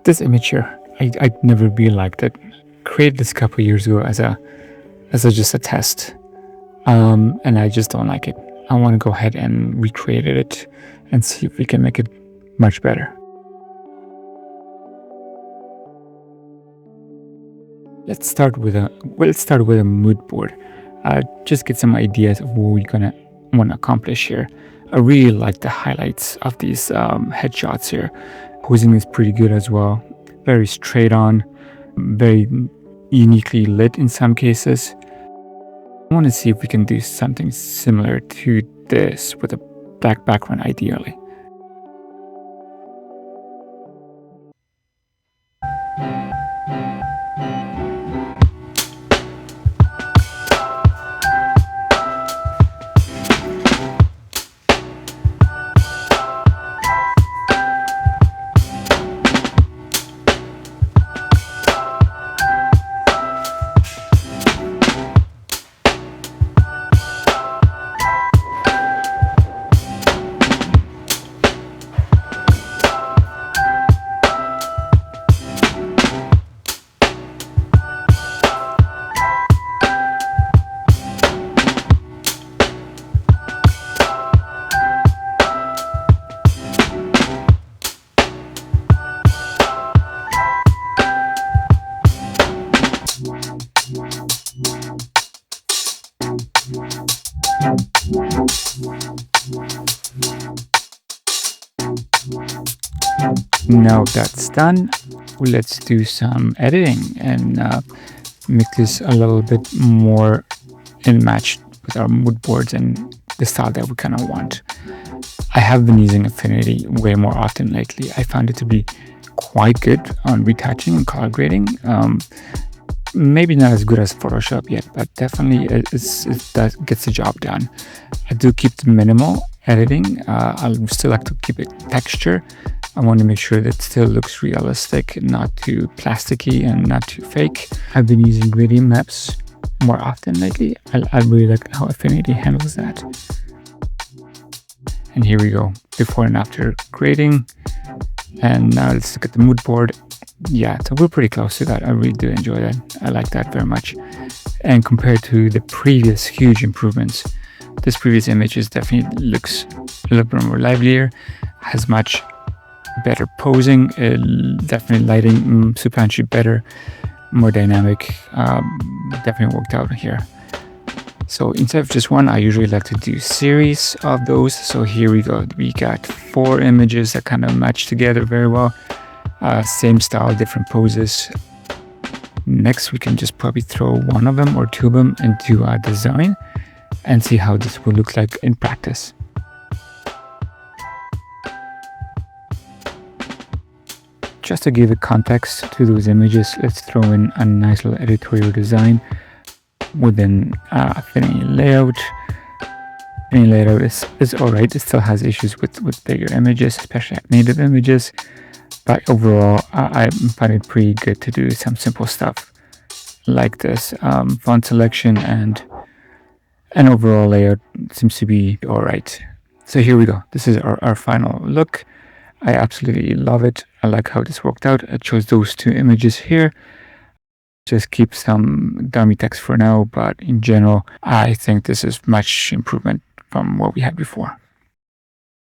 This image here, I never really liked it. Created this a couple of years ago as just a test, and I just don't like it. I want to go ahead and recreate it and see if we can make it much better. Let's start with a mood board. Just get some ideas of what we're gonna want to accomplish here. I really like the highlights of these headshots here. Posing is pretty good as well. Very straight on, very uniquely lit in some cases. I want to see if we can do something similar to this with a black background ideally. Now that's done, let's do some editing and make this a little bit more in match with our mood boards and the style that we kind of want. I have been using Affinity way more often lately. I found it to be quite good on retouching and color grading. Maybe not as good as Photoshop yet, but definitely that gets the job done. I do keep the minimal editing. I still like to keep it texture. I want to make sure that it still looks realistic, not too plasticky and not too fake. I've been using gradient maps more often lately. I really like how Affinity handles that. And here we go, before and after grading. And now let's look at the mood board. Yeah, so we're pretty close to that. I really do enjoy that. I like that very much. And compared to the previous huge improvements, this previous image definitely looks a little bit more livelier, has much better posing, definitely lighting substantially better, more dynamic. Definitely worked out here. So instead of just one, I usually like to do series of those. So here we go. We got 4 images that kind of match together very well. Same style, different poses. Next, we can just probably throw one of them or 2 of them into our design and see how this will look like in practice. Just to give a context to those images, let's throw in a nice little editorial design within Affinity layout. Affinity layout is alright. It still has issues with bigger images, especially native images. But overall, I find it pretty good to do some simple stuff like this. Font selection and overall layout seems to be alright. So here we go. This is our final look. I absolutely love it. I like how this worked out. I chose those 2 images here. Just keep some dummy text for now, but in general, I think this is much improvement from what we had before.